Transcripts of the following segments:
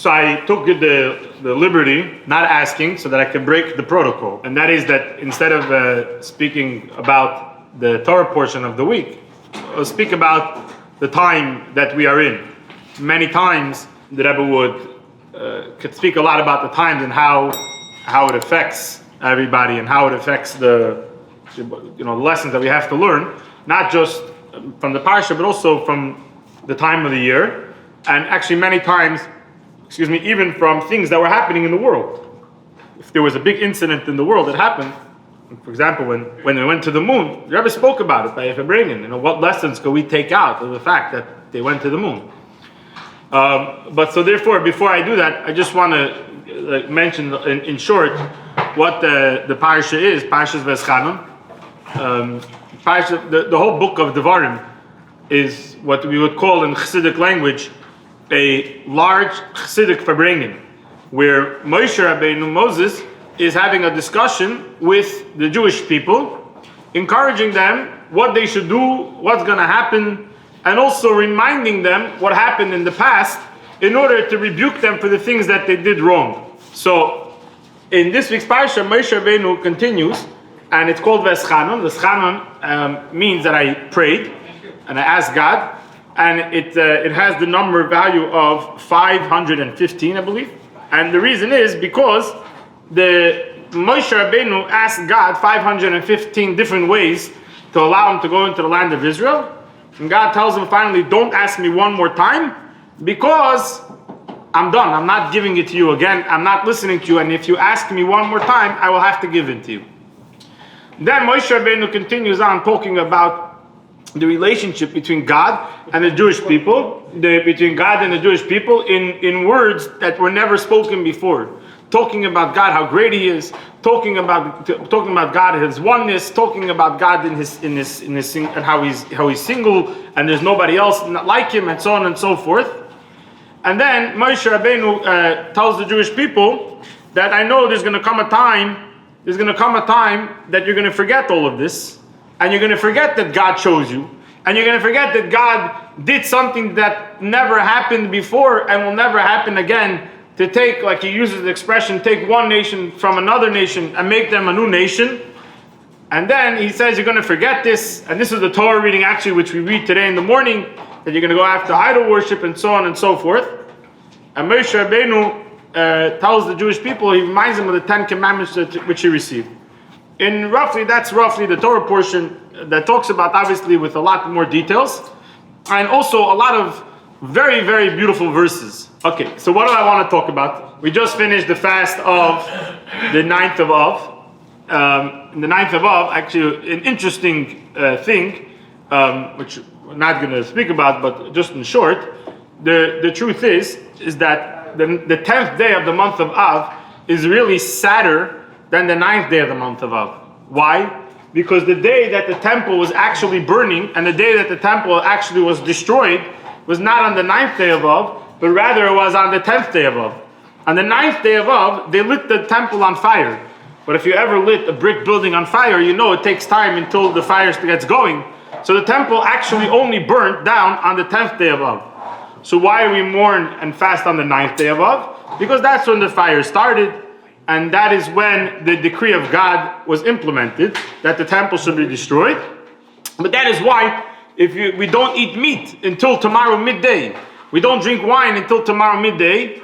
So I took the liberty, not asking, so that I could break the protocol. And that is that instead of speaking about the Torah portion of the week, I'll speak about the time that we are in. Many times the Rebbe could speak a lot about the times and how it affects everybody and how it affects the lessons that we have to learn, not just from the parsha, but also from the time of the year, and actually many times, even from things that were happening in the world. If there was a big incident in the world that happened, for example, when they went to the moon, the Rebbe spoke about it by Febringen. What lessons could we take out of the fact that they went to the moon? But so therefore, before I do that, I just want to mention in short what the parsha is. Parshas Veschanon. The whole book of Devarim is what we would call in Chassidic language a large Chassidic Farbrengen, where Moshe Rabbeinu, Moses, is having a discussion with the Jewish people, encouraging them what they should do, what's going to happen, and also reminding them what happened in the past in order to rebuke them for the things that they did wrong. So, in this week's parsha, Moshe Rabbeinu continues, and it's called Veschanon. Veschanon means that I prayed and I asked God, and it has the number value of 515, I believe. And the reason is because the Moshe Rabbeinu asked God 515 different ways to allow him to go into the land of Israel. And God tells him finally, don't ask me one more time because I'm done. I'm not giving it to you again. I'm not listening to you. And if you ask me one more time, I will have to give it to you. Then Moshe Rabbeinu continues on talking about the relationship between God and the Jewish people, between God and the Jewish people in words that were never spoken before. Talking about God, how great He is, talking about God, His oneness, talking about God in his and how He's single and there's nobody else like Him, and so on and so forth. And then Moshe Rabbeinu tells the Jewish people that I know there's going to come a time that you're going to forget all of this, and you're going to forget that God chose you, and you're going to forget that God did something that never happened before and will never happen again, to take, like he uses the expression, take one nation from another nation and make them a new nation. And then he says you're going to forget this, and this is the Torah reading actually which we read today in the morning, that you're going to go after idol worship and so on and so forth. And Moshe Rabbeinu tells the Jewish people, he reminds them of the 10 commandments which he received. That's roughly the Torah portion that talks about, obviously with a lot more details, and also a lot of very, very beautiful verses. Okay, so what do I want to talk about? We just finished the fast of the 9th of Av. The 9th of Av, actually an interesting thing, which we're not going to speak about, but just in short, the truth is that the 10th day of the month of Av is really sadder than the 9th day of the month of Av. Why? Because the day that the temple was actually burning and the day that the temple actually was destroyed was not on the 9th day of Av, but rather it was on the 10th day of Av. On the 9th day of Av, they lit the temple on fire. But if you ever lit a brick building on fire, you know it takes time until the fire gets going. So the temple actually only burnt down on the 10th day of Av. So why do we mourn and fast on the 9th day of Av? Because that's when the fire started, and that is when the decree of God was implemented, that the temple should be destroyed. But that is why we don't eat meat until tomorrow midday. We don't drink wine until tomorrow midday.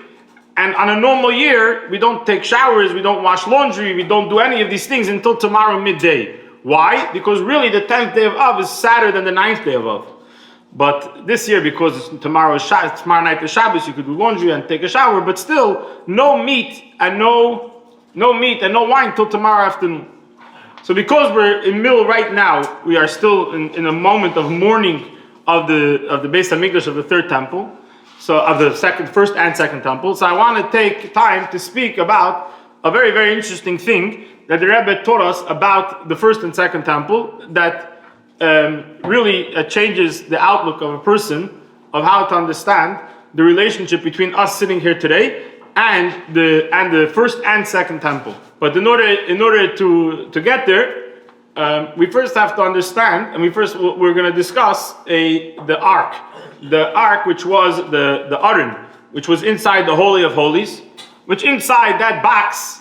And on a normal year, we don't take showers, we don't wash laundry, we don't do any of these things until tomorrow midday. Why? Because really the 10th day of Av is sadder than the 9th day of Av. But this year, because tomorrow night is Shabbos, you could do laundry and take a shower, but still, no meat and no wine till tomorrow afternoon. So because we're in the middle right now, we are still in a moment of mourning of the Beis Hamikdash of the third temple, so of the first and second temple. So I want to take time to speak about a very, very interesting thing that the Rebbe taught us about the first and second temple that really changes the outlook of a person of how to understand the relationship between us sitting here today and the first and second temple. But in order to get there, we first have to understand, and we're going to discuss the ark, which was the Aron, which was inside the Holy of Holies, which inside that box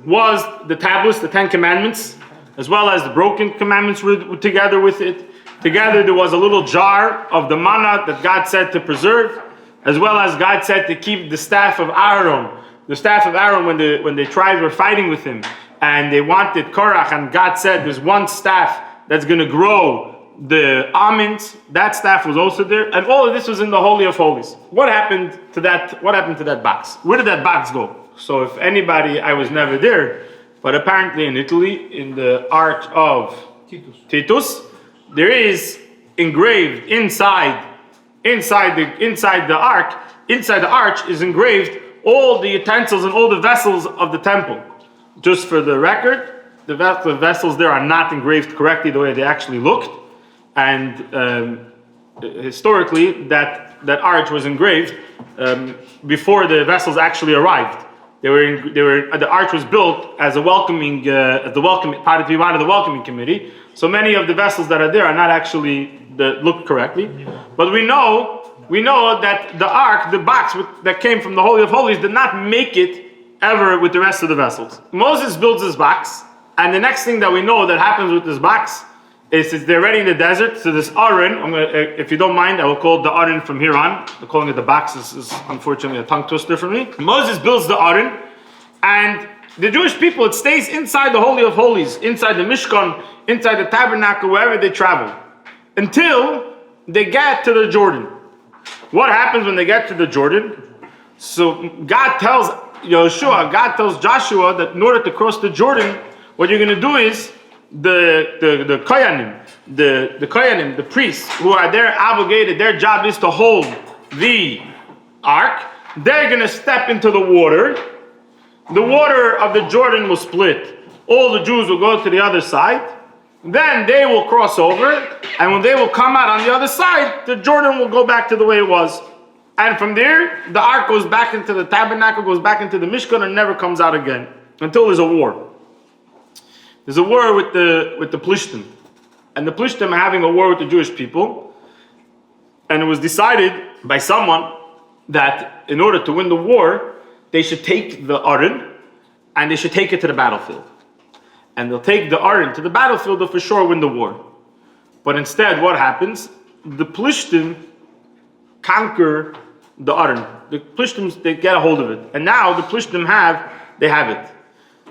was the tablets, the 10 commandments, as well as the broken commandments were together with it. Together there was a little jar of the manna that God said to preserve, as well as God said to keep the staff of Aaron. The staff of Aaron, when the tribes were fighting with him, and they wanted Korach, and God said there's one staff that's going to grow the almonds. That staff was also there, and all of this was in the Holy of Holies. What happened to that? What happened to that box? Where did that box go? So if anybody, I was never there, but apparently in Italy, in the Arch of Titus, there is engraved inside the arch is engraved all the utensils and all the vessels of the temple. Just for the record, the vessels there are not engraved correctly the way they actually looked, and historically that arch was engraved before the vessels actually arrived. The arch was built as a welcoming part of the welcoming committee. So many of the vessels that are there are not actually looked correctly, but we know that the ark, the box that came from the Holy of Holies, did not make it ever with the rest of the vessels. Moses builds this box, and the next thing that we know that happens with this box is they're already in the desert. So this Aron, if you don't mind, I will call it the Aron from here on. Calling it the box is unfortunately a tongue twister for me. Moses builds the Aron, and the Jewish people, it stays inside the Holy of Holies, inside the Mishkan, inside the tabernacle, wherever they travel, until they get to the Jordan. What happens when they get to the Jordan? So God tells Joshua that in order to cross the Jordan, what you're going to do is the Kohanim, the priests who are there obligated, their job is to hold the ark. They're going to step into the water. The water of the Jordan will split. All the Jews will go to the other side. Then they will cross over, and when they will come out on the other side, the Jordan will go back to the way it was. And from there, the ark goes back into the tabernacle, goes back into the Mishkan, and never comes out again until there's a war. There's a war with the Plishtim, and the Plishtim are having a war with the Jewish people. And it was decided by someone that in order to win the war, they should take the Aron and they should take it to the battlefield. And they'll take the Aron to the battlefield, they'll for sure win the war. But instead, what happens? The Plishtim conquer the Aron. The Plishtim, they get a hold of it. And now the Plishtim have it.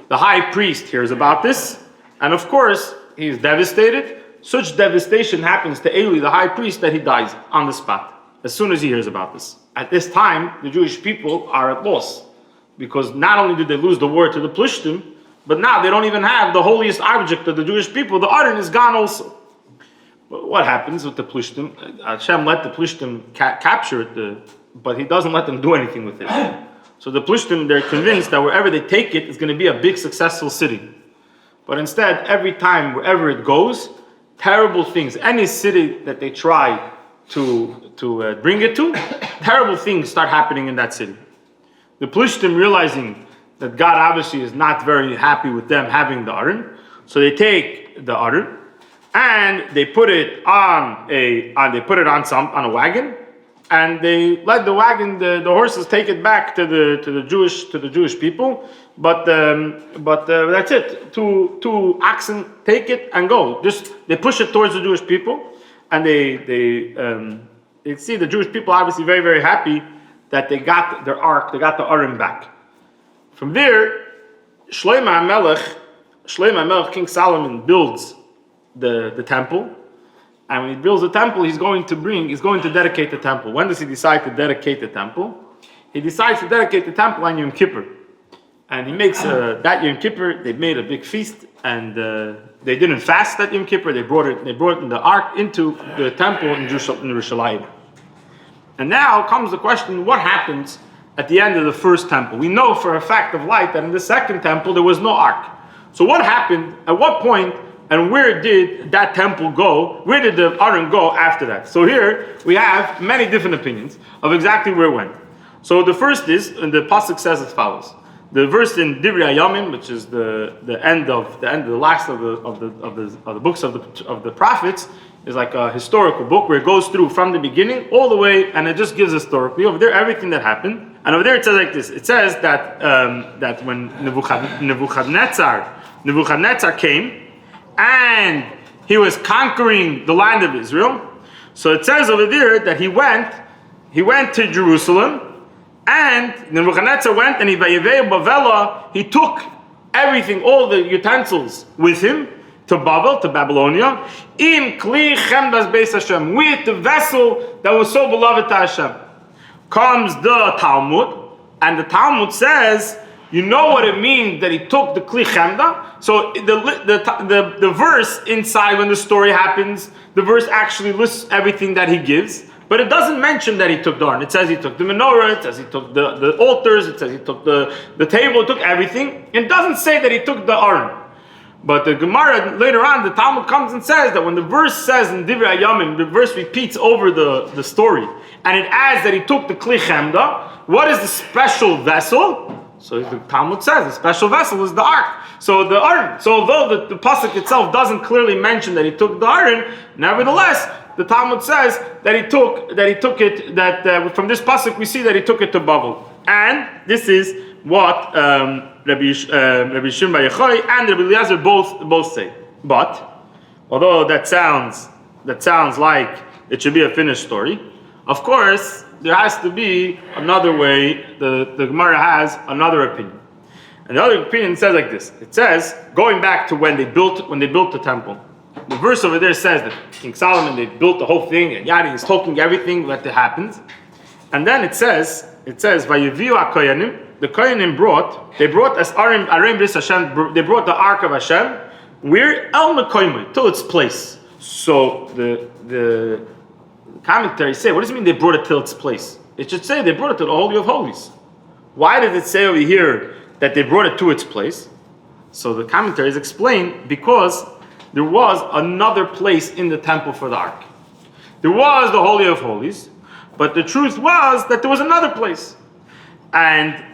The high priest hears about this, and of course, he is devastated. Such devastation happens to Eli, the high priest, that he dies on the spot, as soon as he hears about this. At this time, the Jewish people are at loss, because not only did they lose the war to the Plishtim, but now they don't even have the holiest object of the Jewish people. The Aron is gone also. But what happens with the Plishtim? Hashem let the Plishtim capture it, but he doesn't let them do anything with it. So the Plishtim, they're convinced that wherever they take it, it's going to be a big successful city. But instead, every time, wherever it goes, terrible things, any city that they try to bring it to, terrible things start happening in that city. The Plishtim, realizing that God obviously is not very happy with them having the Aron, so they take the Aron and they put it on a wagon, and they let the wagon, the horses take it back to the Jewish people. But that's it. Two oxen take it and go. Just they push it towards the Jewish people, and they see the Jewish people obviously very, very happy that they got their ark, they got the Aron back. From there, Shlomo HaMelech, King Solomon, builds the temple. And when he builds the temple, he's going to dedicate the temple. When does he decide to dedicate the temple? He decides to dedicate the temple on Yom Kippur. And he makes, that Yom Kippur, they made a big feast, and they didn't fast that Yom Kippur, they brought the ark into the temple in Yerushalayim. And now comes the question, what happens at the end of the first temple? We know for a fact of light that in the second temple there was no ark. So what happened, at what point, and where did that temple go? Where did the Aron go after that? So here we have many different opinions of exactly where it went. So the first is, and the pasuk says as follows: The verse in Divrei Hayamim, which is the last of the books of the prophets, is like a historical book where it goes through from the beginning all the way, and it just gives historically over there everything that happened. And over there it says like this. It says that that when Nebuchadnezzar came and he was conquering the land of Israel. So it says over there that he went to Jerusalem, and Nebuchadnezzar went and he took everything, all the utensils with him to Babylonia, in Kli Chemdas Beis Hashem, with the vessel that was so beloved to Hashem. Comes the Talmud, and the Talmud says, you know what it means that he took the Kli Chemda? So the verse inside, when the story happens, the verse actually lists everything that he gives, but it doesn't mention that he took the Aron. It says he took the menorah, it says he took the altars, it says he took the table, it took everything. It doesn't say that he took the Aron. But the Gemara, later on, the Talmud comes and says that when the verse says in Divrei Hayamim, the verse repeats over the story, and it adds that he took the Kli Chemda, what is the special vessel? So the Talmud says the special vessel is the ark. So the Aron. So although the pasuk itself doesn't clearly mention that he took the Aron, nevertheless the Talmud says that he took it. From this pasuk we see that he took it to Babel, and this is what Rabbi Shimon Bar Yochai and Rabbi Eliezer both say. But although that sounds like it should be a finished story, of course there has to be another way. The Gemara has another opinion, and the other opinion says like this. It says, going back to when they built the temple, the verse over there says that King Solomon, they built the whole thing, and Yadi is talking everything that happens, and then it says Vayiviu HaKoyanim, the Koyanim brought as Arim Bris Hashem, they brought the Ark of Hashem, where El Mekoymai, till its place. So the commentaries say, what does it mean they brought it till its place? It should say they brought it to the Holy of Holies. Why did it say over here that they brought it to its place? So the commentaries explain, because there was another place in the temple for the Ark. There was the Holy of Holies, but the truth was that there was another place. And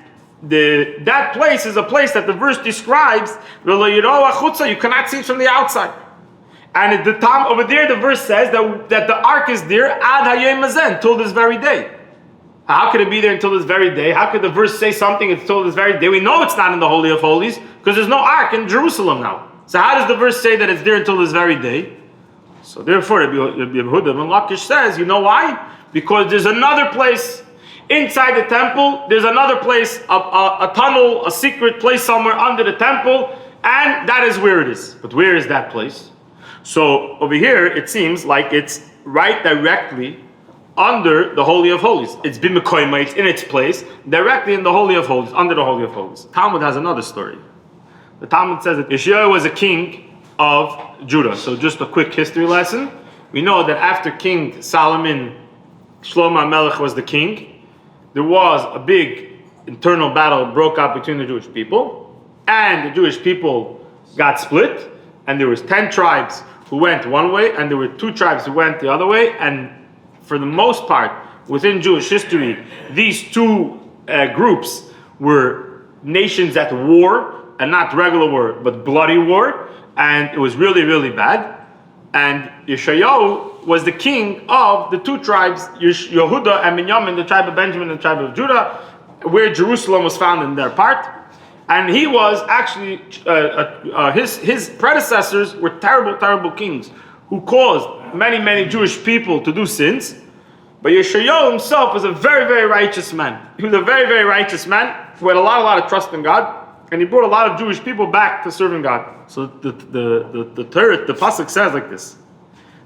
that place is a place that the verse describes, you cannot see it from the outside. And at the time over there, the verse says that the ark is there ad hayom hazen, till this very day. How could it be there until this very day? How could the verse say something until this very day? We know it's not in the Holy of Holies because there's no ark in Jerusalem now. So how does the verse say that it's there until this very day? So therefore, Rabbi Yehuda ben Lakish says, you know why? Because there's another place inside the temple. There's another place, a tunnel, a secret place somewhere under the temple, and that is where it is. But where is that place? So over here, it seems like it's right directly under the Holy of Holies. It's been Mekoyma, it's in its place, directly in the Holy of Holies, under the Holy of Holies. Talmud has another story. The Talmud says that Yeshua was a king of Judah. So just a quick history lesson. We know that after King Solomon, Shlomo HaMelech was the king, there was a big internal battle broke out between the Jewish people, and the Jewish people got split, and there was 10 tribes who went one way, and there were 2 tribes who went the other way, and for the most part, within Jewish history, these 2 groups were nations at war, and not regular war, but bloody war, and it was really, really bad. And Yeshayahu was the king of the 2 tribes, Yehuda and Binyamin, the tribe of Benjamin and the tribe of Judah, where Jerusalem was found in their part. And he was actually, his predecessors were terrible, terrible kings who caused many, many Jewish people to do sins. But Yeshayahu himself was a very, very righteous man. He was a very, very righteous man who had a lot of trust in God. And he brought a lot of Jewish people back to serving God. So the pasuk says like this.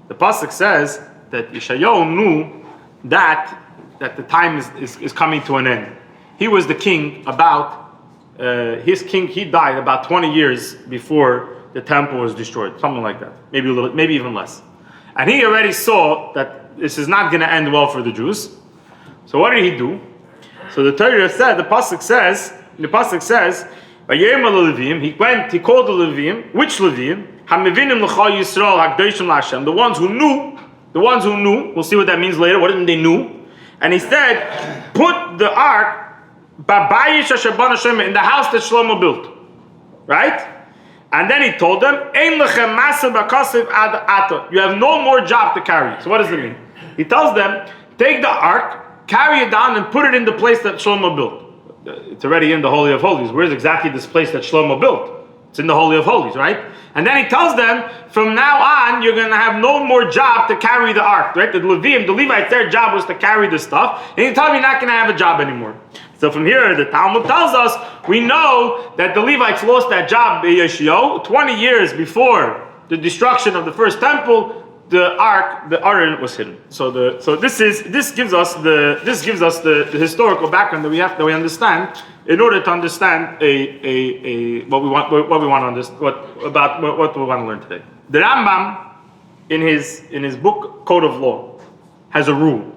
The pasuk says that Yeshayahu knew that the time is coming to an end. He was the king he died about 20 years before the temple was destroyed, something like that, maybe a little, maybe even less. And he already saw that this is not going to end well for the Jews. So what did he do? So the Torah said, the pasuk says, he called the Levim. Which Levim? The ones who knew. We'll see what that means later. What did they knew? And he said, put the ark Babayish Hashabana Shema, in the house that Shlomo built. Right? And then he told them, Ein lechem maser b'kasiv ad ata. You have no more job to carry. So what does it mean? He tells them, take the ark, carry it down, and put it in the place that Shlomo built. It's already in the Holy of Holies. Where's exactly this place that Shlomo built? It's in the Holy of Holies, right? And then he tells them, from now on, you're going to have no more job to carry the ark, right? The Levites, their job was to carry the stuff. And he told me you're not going to have a job anymore. So from here, the Talmud tells us, we know that the Levites lost that job, 20 years before the destruction of the first temple. The ark, the Aron, was hidden. So this gives us the historical background that we understand in order to understand what we want to understand, what we want to learn today. The Rambam in his book Code of Law has a rule,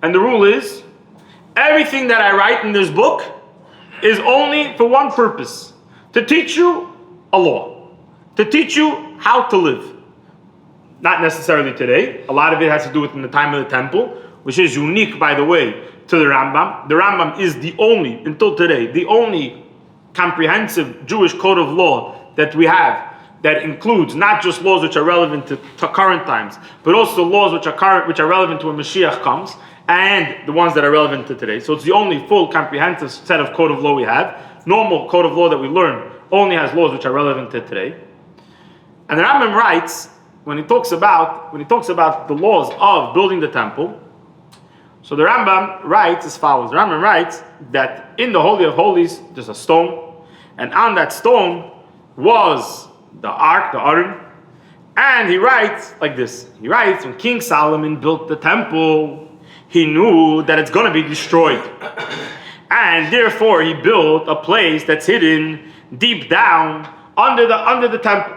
and the rule is everything that I write in this book is only for one purpose: to teach you a law, to teach you how to live. Not necessarily today. A lot of it has to do with in the time of the temple, which is unique, by the way, to the Rambam. The Rambam is the only, until today, the only comprehensive Jewish code of law that we have that includes not just laws which are relevant to current times, but also laws which are relevant to when Mashiach comes, and the ones that are relevant to today. So it's the only full comprehensive set of code of law we have. Normal code of law that we learn only has laws which are relevant to today. And the Rambam writes, when he talks about the laws of building the temple, so the Rambam writes as follows. The Rambam writes that in the Holy of Holies there's a stone, and on that stone was the ark, the Aron, and he writes like this. He writes, when King Solomon built the temple, he knew that it's going to be destroyed, and therefore he built a place that's hidden deep down under the temple.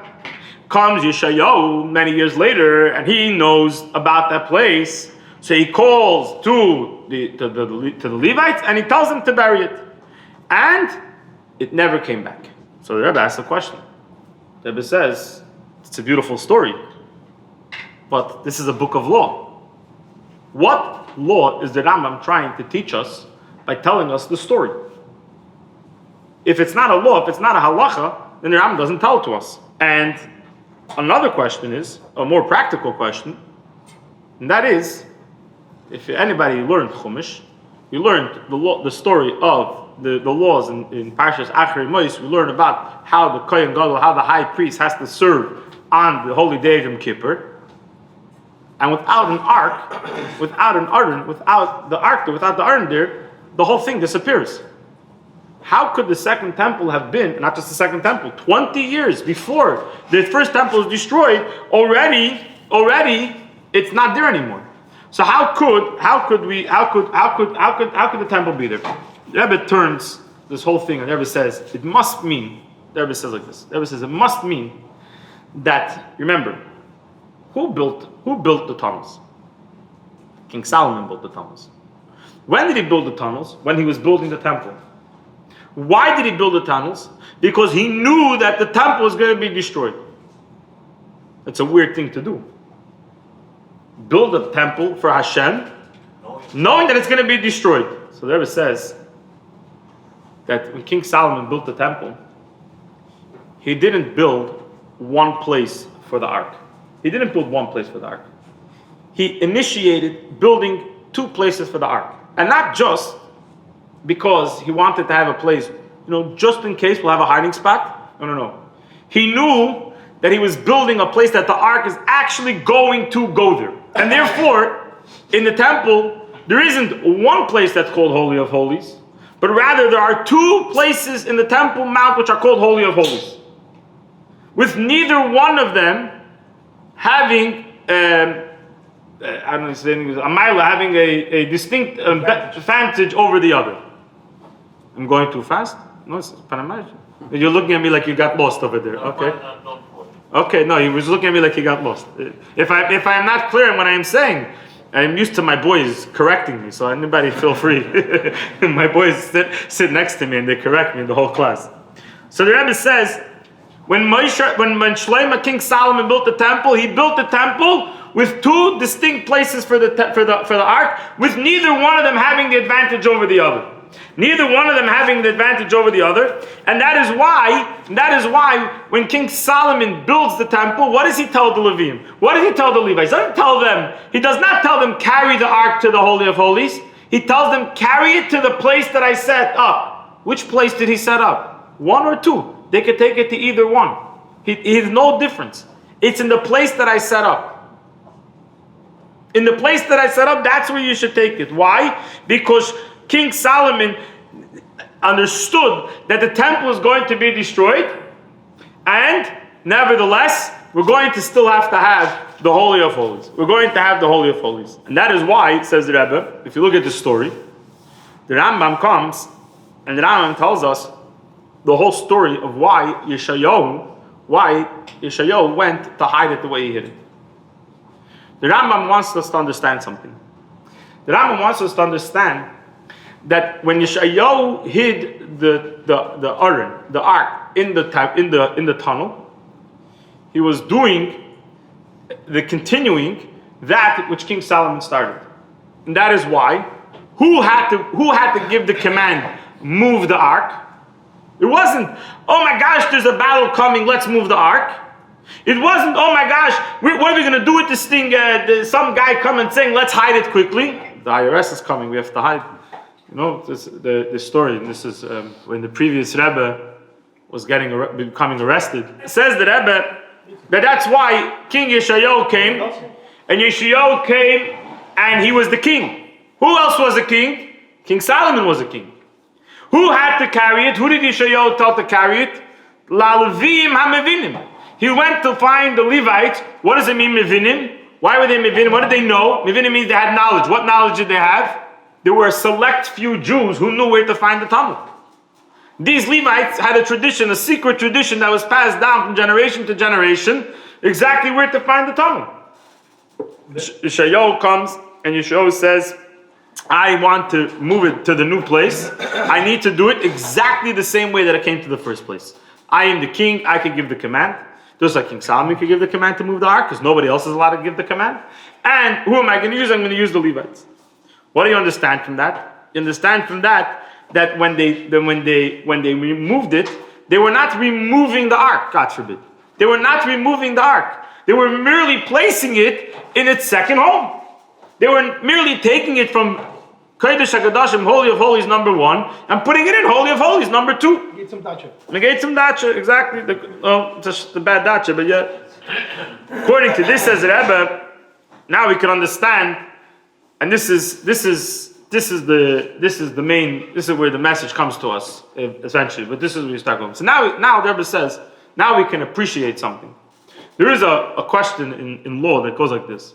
Comes Yeshayahu many years later, and he knows about that place. So he calls to the Levites, and he tells them to bury it. And it never came back. So the Rebbe asks a question. The Rebbe says, it's a beautiful story, but this is a book of law. What law is the Rambam trying to teach us by telling us the story? If it's not a law, if it's not a halacha, then the Rambam doesn't tell it to us. And another question is, a more practical question, and that is, if anybody learned Chumash, you learned the story of the laws in Parshas Achrei Mos. We learn about how the Kohen Gadol, how the high priest has to serve on the holy day of Yom Kippur. And without an ark, without an Aron, without the Aron there, the whole thing disappears. How could the second temple have been, not just the second temple, 20 years before the first temple was destroyed, already it's not there anymore. So how could the temple be there? The Rebbe turns this whole thing, and the Rebbe says it must mean. The Rebbe says like this. The Rebbe says it must mean that, remember, who built the tunnels? King Solomon built the tunnels. When did he build the tunnels? When he was building the temple. Why did he build the tunnels? Because he knew that the temple was going to be destroyed. That's a weird thing to do. Build a temple for Hashem, knowing that it's going to be destroyed. So the Rebbe says that when King Solomon built the temple, he didn't build one place for the ark. He didn't build one place for the ark. He initiated building two places for the ark. And not just because he wanted to have a place, just in case we'll have a hiding spot. No. He knew that he was building a place that the ark is actually going to go there. And therefore, in the temple, there isn't one place that's called Holy of Holies, but rather there are two places in the Temple Mount which are called Holy of Holies, with neither one of them having having a distinct advantage over the other. I'm going too fast? No, it's Panama. You're looking at me like you got lost over there. Okay. Okay, no, he was looking at me like he got lost. If I'm not clear in what I am saying, I'm used to my boys correcting me, so anybody feel free. My boys sit next to me and they correct me in the whole class. So the Rebbe says, when Shlomo, King Solomon built the temple, he built the temple with two distinct places for the ark, with neither one of them having the advantage over the other. Neither one of them having the advantage over the other. And that is why when King Solomon builds the temple, what does he tell the Levim? What does he tell the Levites? He does not tell them carry the ark to the Holy of Holies. He tells them carry it to the place that I set up. Which place did he set up? One or two. They could take it to either one. He's no difference. It's in the place that I set up. In the place that I set up, that's where you should take it. Why? Because King Solomon understood that the temple is going to be destroyed, and nevertheless, we're going to still have to have the Holy of Holies. We're going to have the Holy of Holies. And that is why, says the Rebbe, if you look at the story, the Rambam comes, and the Rambam tells us the whole story of why Yeshayahu went to hide it the way he hid it. The Rambam wants us to understand something. The Rambam wants us to understand that when Yeshayahu hid the ark in the tunnel, he was continuing that which King Solomon started, and that is why who had to give the command, move the ark. It wasn't, oh my gosh, there's a battle coming, let's move the ark. It wasn't, oh my gosh, what are we going to do with this thing? Some guy coming saying, let's hide it quickly. The IRS is coming, we have to hide. You know, the story, and this is when the previous Rebbe was becoming arrested. It says the Rebbe that's why King Yeshayahu came, and Yeshayahu came, and he was the king. Who else was a king? King Solomon was a king. Who had to carry it? Who did Yeshayahu tell to carry it? La'levim ha'mevinim. He went to find the Levites. What does it mean, mevinim? Why were they mevinim? What did they know? Mevinim means they had knowledge. What knowledge did they have? There were a select few Jews who knew where to find the Talmud. These Levites had a tradition, a secret tradition that was passed down from generation to generation, exactly where to find the Talmud. Yeshayahu comes and Yeshayahu says, I want to move it to the new place. I need to do it exactly the same way that I came to the first place. I am the king, I can give the command. Just like King Solomon could give the command to move the ark, because nobody else is allowed to give the command. And who am I going to use? I'm going to use the Levites. What do you understand from that? You understand from that when they removed it, they were not removing the ark, God forbid. They were not removing the ark. They were merely placing it in its second home. They were merely taking it from Kodesh HaKadoshim, Holy of Holies, number 1, and putting it in Holy of Holies, number 2. Get some dacha. Negate some dacha, exactly. Just the bad dacha, but yeah. According to this, says Rebbe, now we can understand, and this is where the message comes to us, essentially. But this is where we start going. So now the Rebbe says, now we can appreciate something. There is a question in law that goes like this: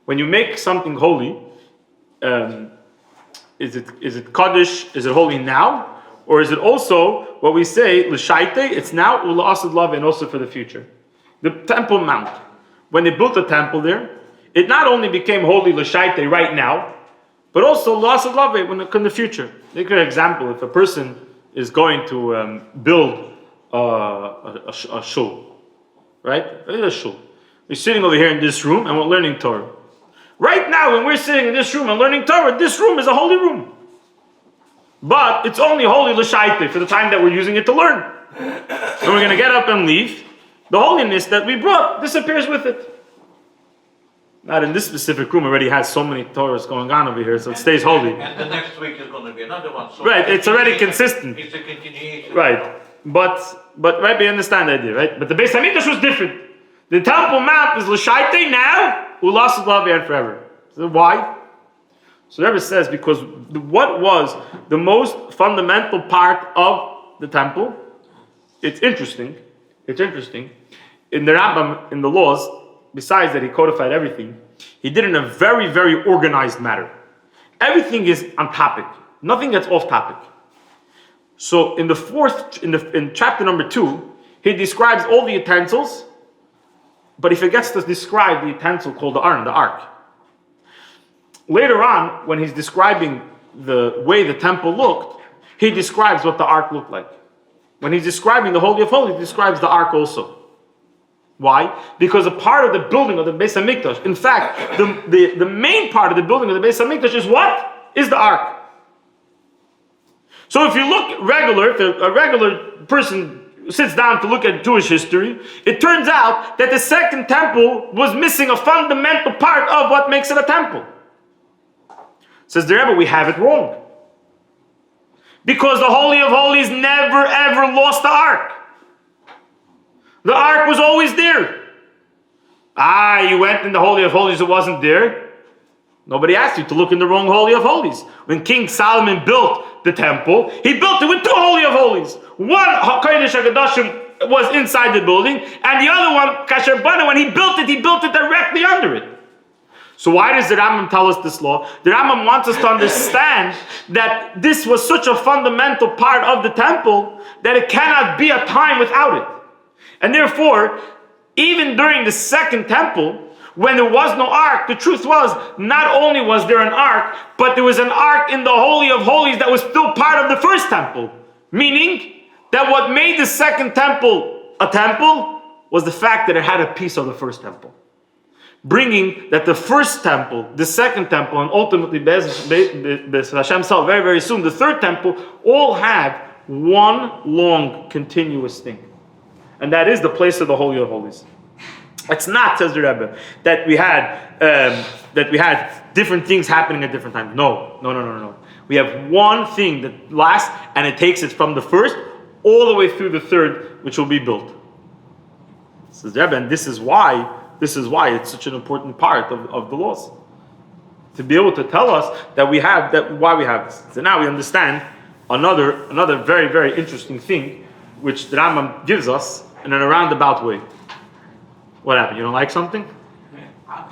when you make something holy, is it kaddish? Is it holy now, or is it also what we say l'shaite? It's now ula'asad love, and also for the future. The Temple Mount, when they built the temple there, it not only became holy l'shaite right now, but also l'asad love in the future. Take an example: if a person is going to build a shul, right? A shul. We're sitting over here in this room and we're learning Torah. Right now, when we're sitting in this room and learning Torah, this room is a holy room. But it's only holy l'shaite for the time that we're using it to learn. When we're going to get up and leave, the holiness that we brought disappears with it. Not in this specific room, already has so many Torahs going on over here, so it stays holy. And the next week is going to be another one. So right, it's already consistent. It's a continuation. Right, but right, we understand the idea, right? But the Beis Hamikdash was different. The Temple Mount is l'shaite now, u'lasad love and forever. So why? So the Rebbe says, because what was the most fundamental part of the temple? It's interesting. In the Rambam, in the laws, besides that he codified everything, he did it in a very, very organized manner. Everything is on topic. Nothing gets off topic. So in chapter number 2, he describes all the utensils, but he forgets to describe the utensil called the ark. Later on, when he's describing the way the temple looked, he describes what the ark looked like. When he's describing the Holy of Holies, he describes the ark also. Why? Because a part of the building of the Beis Hamikdash, in fact, the main part of the building of the Beis Hamikdash is what? Is the ark. So if you look regular, if a regular person sits down to look at Jewish history, it turns out that the second temple was missing a fundamental part of what makes it a temple. Says the Rebbe, we have it wrong. Because the Holy of Holies never ever lost the Ark. The Ark was always there. You went in the Holy of Holies, it wasn't there. Nobody asked you to look in the wrong Holy of Holies. When King Solomon built the temple, he built it with two Holy of Holies. One, HaKodesh HaKadoshim, was inside the building, and the other one, Kasher Bana, when he built it directly under it. So why does the Rambam tell us this law? The Rambam wants us to understand that this was such a fundamental part of the temple that it cannot be a time without it. And therefore, even during the second temple, when there was no ark, the truth was, not only was there an ark, but there was an ark in the Holy of Holies that was still part of the first temple. Meaning that what made the second temple a temple was the fact that it had a piece of the first temple. Bringing that the first temple, the second temple, and ultimately, Hashem saw very, very soon, the third temple, all have one long, continuous thing. And that is the place of the Holy of Holies. It's not, says the Rebbe, that we had different things happening at different times. No. We have one thing that lasts, and it takes it from the first all the way through the third, which will be built. Says the Rebbe, and this is why it's such an important part of the laws. To be able to tell us that why we have this. So now we understand another very, very interesting thing, which the Rambam gives us in a roundabout way. What happened? You don't like something?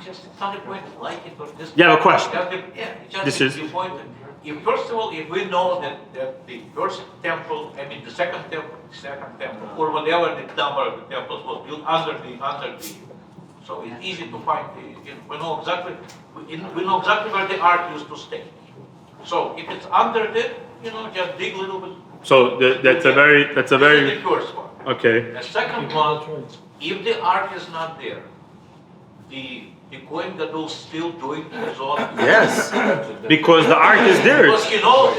It's not a point to like it or this. You have a question? This is the point. First of all, if we know that the first temple, the second temple, or whatever the number of the temples was built under the, so it's easy to find. We know exactly where the ark used to stay. So if it's under the, just dig a little bit. So that's a very. This is the first one. Okay. The second one, if the ark is not there, the Kohen Gadol still doing his own. Yes, because the ark is there. Because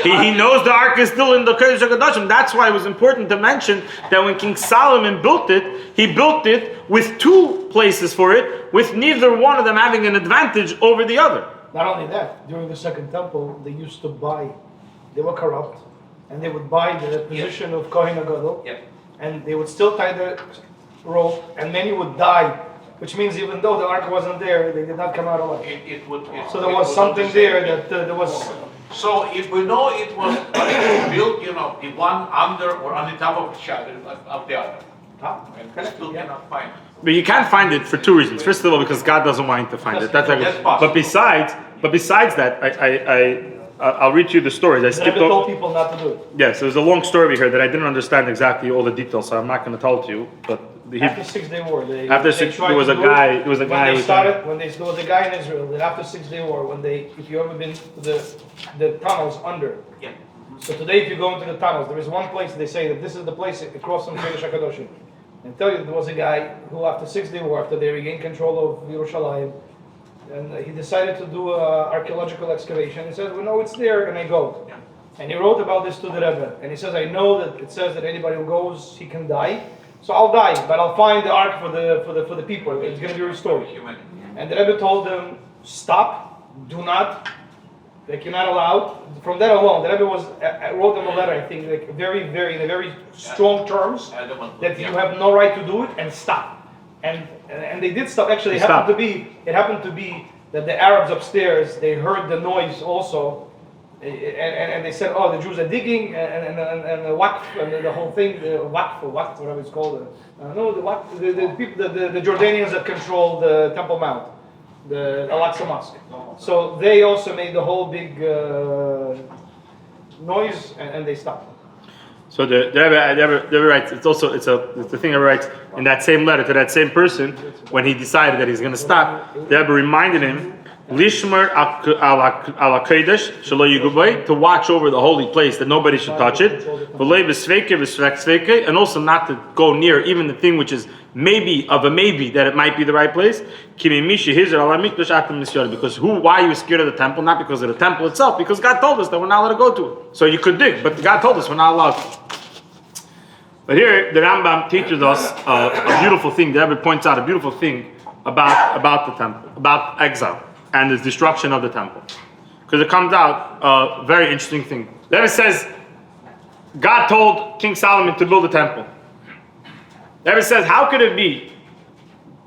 he knows the ark is still in the Kodesh HaKadoshim. That's why it was important to mention that when King Solomon built it, he built it with two places for it, with neither one of them having an advantage over the other. Not only that, during the second temple, they used to buy. They were corrupt, and they would buy the position of Kohen Gadol, and they would still tie the rope, and many would die. Which means even though the ark wasn't there, they did not come out alive. So there was something there that there was. So if we know it was built, the one under or on the top of the shadow of the other, and we still cannot find it. But you can't find it for two reasons. First of all, because God doesn't want you to find it. That's but besides that, I'll read you the stories. I told people not to do it. Yes, there's a long story here that I didn't understand exactly all the details, so I'm not going to tell it to you. But after 6 day war, there was a guy. There was a guy. There was a guy in Israel that after 6 day war, if you ever been to the tunnels under. Yeah. So today, if you go into the tunnels, there is one place they say that this is the place across from Kodesh HaKadoshim. And tell you, there was a guy who after 6 day war, after they regained control of Yerushalayim, and he decided to do an archaeological excavation. He said, "We know it's there," and I go. Yeah. And he wrote about this to the Rebbe, and he says, "I know that it says that anybody who goes, he can die. So I'll die, but I'll find the ark for the people. It's going to be restored." And the Rebbe told them, "Stop, do not, you're not allowed." From that alone, the Rebbe wrote them a letter, I think, in very strong terms, that you have no right to do it, and stop. And they did stop. Actually, it happened to be that the Arabs upstairs, they heard the noise also, and they said, "Oh, the Jews are digging," and the waqf and the whole thing, waqf, whatever it's called. The Jordanians that control the Temple Mount, the Al-Aqsa Mosque. So they also made the whole big noise, and they stopped. So the Rebbe writes. It's the thing Rebbe writes in that same letter to that same person when he decided that he's going to stop. The Rebbe reminded him Lishmer ala kodesh shelo yigubay, to watch over the holy place that nobody should touch it. V'lei b'sveike v'svek sveike, and also not to go near even the thing which is maybe of a maybe that it might be the right place. Because why are you scared of the temple? Not because of the temple itself, because God told us that we're not allowed to go to it. So you could dig, but God told us we're not allowed to. But here the Rambam teaches us a beautiful thing. The Rebbe points out a beautiful thing about the temple, about exile and the destruction of the temple, because it comes out a very interesting thing. The Rebbe says God told King Solomon to build a temple. The Rebbe says, how could it be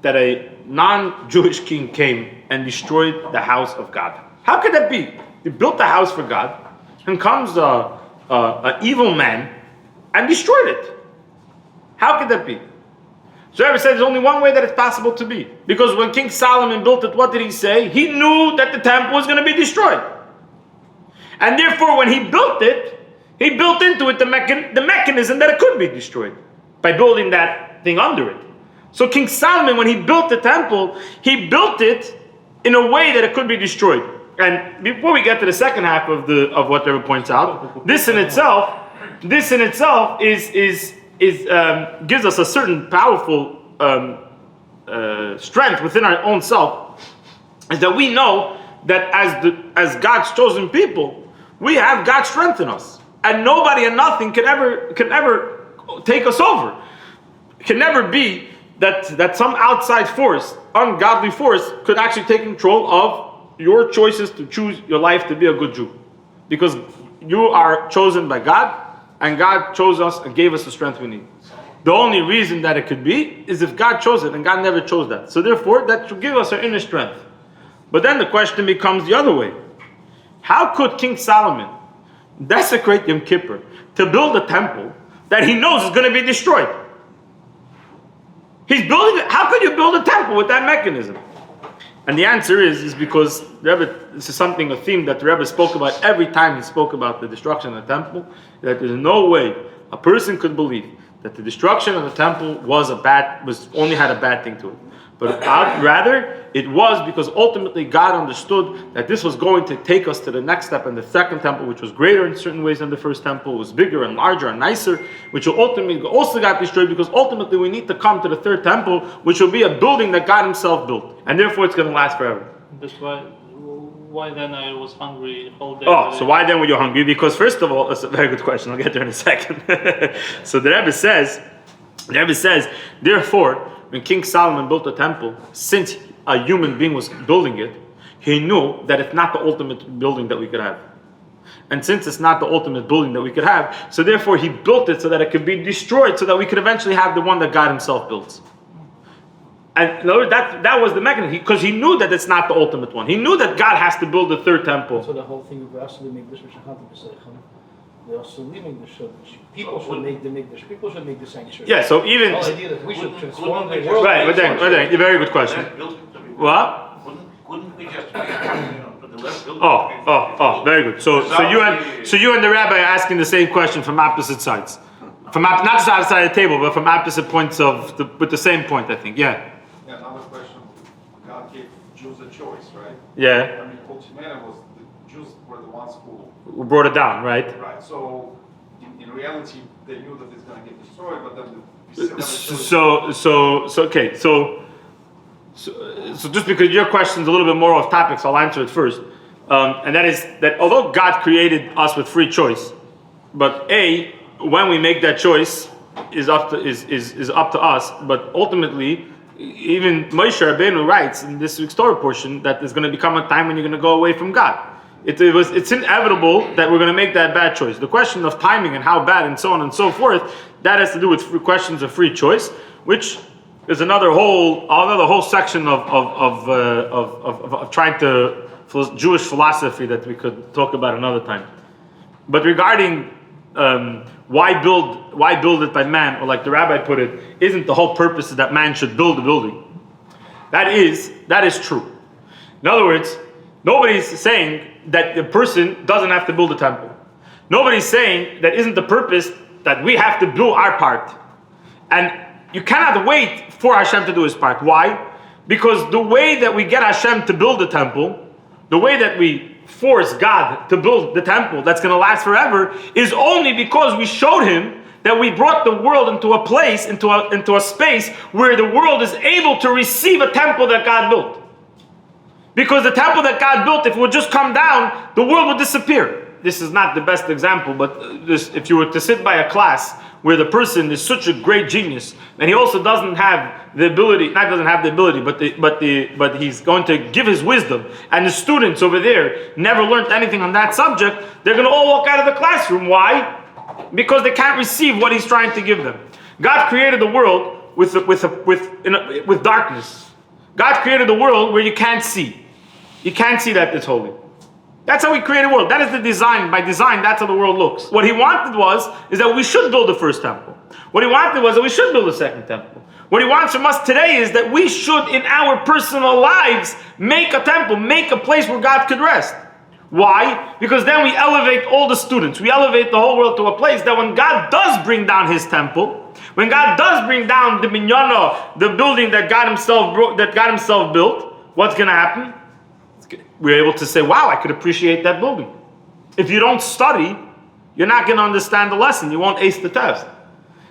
that a non-Jewish king came and destroyed the house of God? How could that be? He built the house for God, and comes an evil man and destroyed it. How could that be? So Rabbi said there's only one way that it's possible to be. Because when King Solomon built it, what did he say? He knew that the temple was going to be destroyed. And therefore, when he built it, he built into it the mechanism that it could be destroyed by building that thing under it. So King Solomon, when he built the temple, he built it in a way that it could be destroyed. And before we get to the second half of what Rabbi points out, this in itself gives us a certain powerful strength within our own self, is that we know that as God's chosen people, we have God's strength in us, and nobody and nothing can ever take us over. It can never be that some outside force, ungodly force, could actually take control of your choices to choose your life to be a good Jew, because you are chosen by God. And God chose us and gave us the strength we need. The only reason that it could be is if God chose it, and God never chose that. So therefore, that should give us our inner strength. But then the question becomes the other way. How could King Solomon desecrate Yom Kippur to build a temple that he knows is going to be destroyed? He's building it. How could you build a temple with that mechanism? And the answer is because Rebbe, this is a theme that the Rebbe spoke about every time he spoke about the destruction of the temple, that there's no way a person could believe that the destruction of the temple only had a bad thing to it. But rather, it was because ultimately God understood that this was going to take us to the next step in the second temple, which was greater in certain ways than the first temple. It was bigger and larger and nicer, which will ultimately also got destroyed, because ultimately we need to come to the third temple, which will be a building that God himself built. And therefore it's going to last forever. That's why then I was hungry all day. Oh, so why then were you hungry? Because first of all, that's a very good question. I'll get there in a second. So the Rebbe says, therefore, when King Solomon built the temple, since a human being was building it, he knew that it's not the ultimate building that we could have. And since it's not the ultimate building that we could have, so therefore he built it so that it could be destroyed, so that we could eventually have the one that God himself builds. And in other words, that was the mechanism, because he knew that it's not the ultimate one. He knew that God has to build the third temple. So the whole thing of people should make the mikdash. People should make the sanctuary. Yeah. So even the whole idea that we should transform the world. Right. A very good question. What? Couldn't we just put the left building? Oh, very good. So you and the rabbi are asking the same question from opposite sides, not just outside the table, but from opposite points with the same point, I think. Yeah. Yeah. Another question. God gave Jews a choice, right? Yeah. I mean, ultimately, the Jews were the ones who brought it down, right? Right. So in reality, they knew that it's going to get destroyed, but then So just because your question is a little bit more off topic, so I'll answer it first. And that is that although God created us with free choice, but when we make that choice is up to us. But ultimately, even Moshe Rabbeinu writes in this week's Torah portion that there's going to become a time when you're going to go away from God. It's inevitable that we're going to make that bad choice. The question of timing and how bad and so on and so forth, that has to do with questions of free choice, which is another whole section of trying to Jewish philosophy that we could talk about another time. But regarding why build it by man, or like the rabbi put it, isn't the whole purpose that man should build a building. That is true. In other words, nobody's saying that the person doesn't have to build a temple. Nobody's saying that isn't the purpose that we have to do our part. And you cannot wait for Hashem to do his part. Why? Because the way that we get Hashem to build the temple the way that we force God to build the temple that's going to last forever is only because we showed him that we brought the world into a place, into a space where the world is able to receive a temple that God built. Because the temple that God built, if it would just come down, the world would disappear. This is not the best example, but if you were to sit by a class where the person is such a great genius, and he also doesn't have the ability, but he's going to give his wisdom, and the students over there never learned anything on that subject, they're going to all walk out of the classroom. Why? Because they can't receive what he's trying to give them. God created the world with darkness. God created the world where you can't see. You can't see that it's holy. That's how he created the world. That is the design. By design, that's how the world looks. What he wanted is that we should build the first temple. What he wanted was that we should build a second temple. What he wants from us today is that we should, in our personal lives, make a temple, make a place where God could rest. Why? Because then we elevate all the students. We elevate the whole world to a place that when God does bring down his temple, when God does bring down the minyana, the building that God himself built, what's going to happen? We're able to say, wow, I could appreciate that building. If you don't study, you're not going to understand the lesson. You won't ace the test.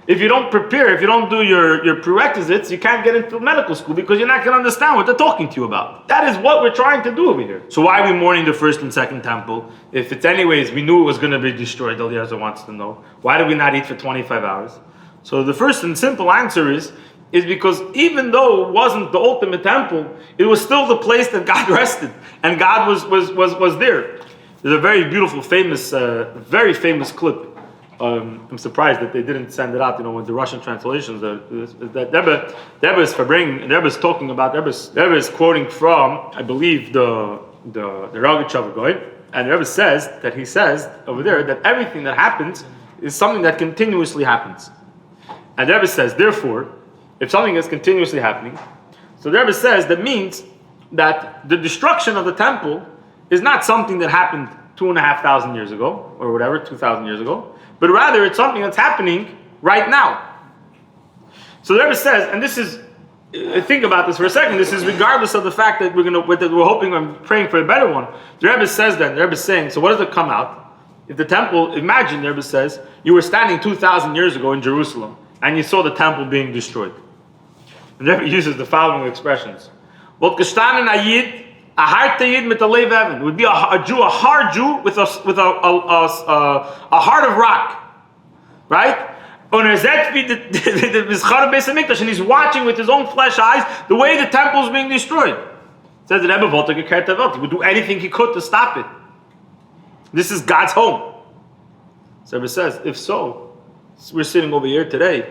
If you don't prepare, if you don't do your prerequisites, you can't get into medical school because you're not going to understand what they're talking to you about. That is what we're trying to do over here. So why are we mourning the first and second temple? If it's anyways, we knew it was going to be destroyed, Eliezer wants to know. Why did we not eat for 25 hours? So the first and simple answer is because even though it wasn't the ultimate temple, it was still the place that God rested. And God was there. There's a very beautiful, very famous clip. I'm surprised that they didn't send it out, with the Russian translations. The Rebbe is talking about, Rebbe is quoting from, I believe, the Lubavitcher Rebbe, and the Rebbe says over there that everything that happens is something that continuously happens. And the Rebbe says, therefore, if something is continuously happening, so the Rebbe says that means that the destruction of the temple is not something that happened 2,500 years ago, or whatever, 2,000 years ago, but rather it's something that's happening right now. So the Rebbe says, and this is, think about this for a second, this is regardless of the fact that we're hoping and praying for a better one. The Rebbe says that, the Rebbe is saying, so what does it come out? If the temple, imagine, the Rebbe says, you were standing 2,000 years ago in Jerusalem, and you saw the temple being destroyed. And the Rebbe uses the following expressions. It would be a Jew, a hard Jew with a heart of rock, right? And he's watching with his own flesh eyes the way the temple is being destroyed. It says that Rebbe he would do anything he could to stop it. This is God's home. So Rebbe says, if so, we're sitting over here today,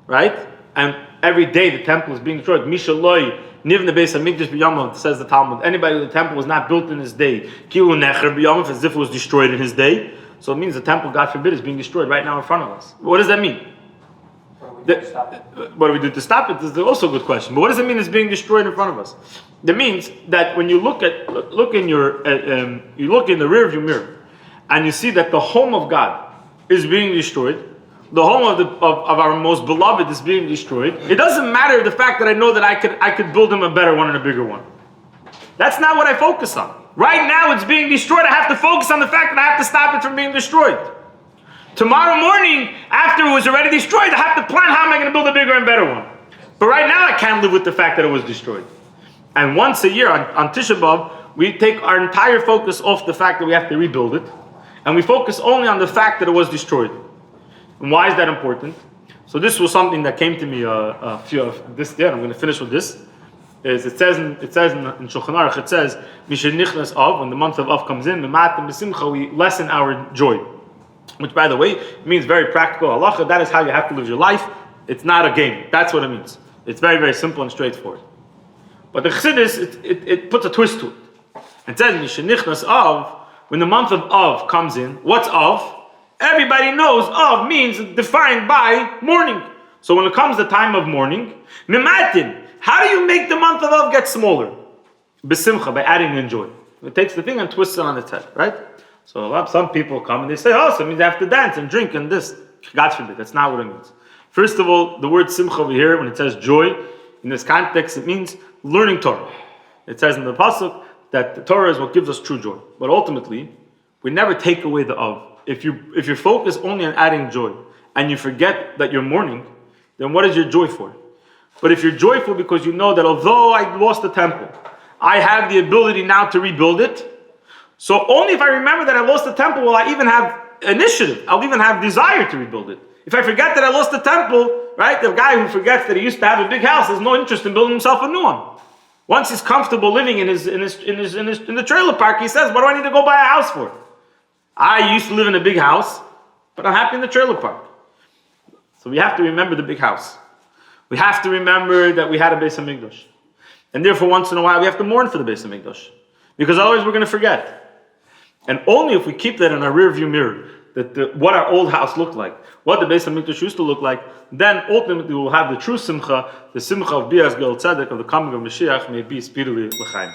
right? And every day the temple is being destroyed. Mishaloi nivne beis hamikdash b'yamav, says the Talmud. Anybody the temple was not built in his day, kilu necher b'yamav, as if it was destroyed in his day. So it means the temple, God forbid, is being destroyed right now in front of us. What does that mean? What do we do to stop it? This is also a good question. But what does it mean it's being destroyed in front of us? That means that when you look in the rearview mirror, and you see that the home of God is being destroyed, the home of our most beloved is being destroyed. It doesn't matter the fact that I know that I could build him a better one and a bigger one. That's not what I focus on. Right now it's being destroyed. I have to focus on the fact that I have to stop it from being destroyed. Tomorrow morning, after it was already destroyed, I have to plan how am I going to build a bigger and better one. But right now I can't live with the fact that it was destroyed. And once a year on Tisha B'Av, we take our entire focus off the fact that we have to rebuild it, and we focus only on the fact that it was destroyed. And why is that important? So this was something that came to me a few of this year. I'm going to finish with this. It says in Shulchan Aruch, it says, Mishel Nichnas Av, when the month of Av comes in, Mematim B'Simcha, we lessen our joy. Which, by the way, means very practical halacha. That is how you have to live your life. It's not a game. That's what it means. It's very, very simple and straightforward. But the Chassidus, it puts a twist to it. It says, Mishel Nichnas Av, when the month of Av comes in, what's Av? Everybody knows Av means defined by mourning. So when it comes the time of mourning, Mematim, how do you make the month of Av get smaller? B'simcha, by adding in joy. It takes the thing and twists it on its head, right? So some people come and they say, oh, so it means I have to dance and drink and this. God forbid, that's not what it means. First of all, the word simcha over here, when it says joy, in this context, it means learning Torah. It says in the pasuk, that the Torah is what gives us true joy. But ultimately, we never take away the of. If you're focused only on adding joy, and you forget that you're mourning, then what is your joy for? But if you're joyful because you know that although I lost the temple, I have the ability now to rebuild it. So only if I remember that I lost the temple will I even have initiative. I'll even have desire to rebuild it. If I forget that I lost the temple, right? The guy who forgets that he used to have a big house has no interest in building himself a new one. Once he's comfortable living in the trailer park, he says, "What do I need to go buy a house for? I used to live in a big house, but I'm happy in the trailer park." So we have to remember the big house. We have to remember that we had a Beis HaMikdash. And therefore, once in a while, we have to mourn for the Beis HaMikdash. Because otherwise we're going to forget. And only if we keep that in our rear view mirror, that what our old house looked like, what the Beis HaMikdash used to look like, then ultimately we'll have the true simcha, the simcha of Bias Gel Tzedek, of the coming of Mashiach, may it be speedily l'chaim.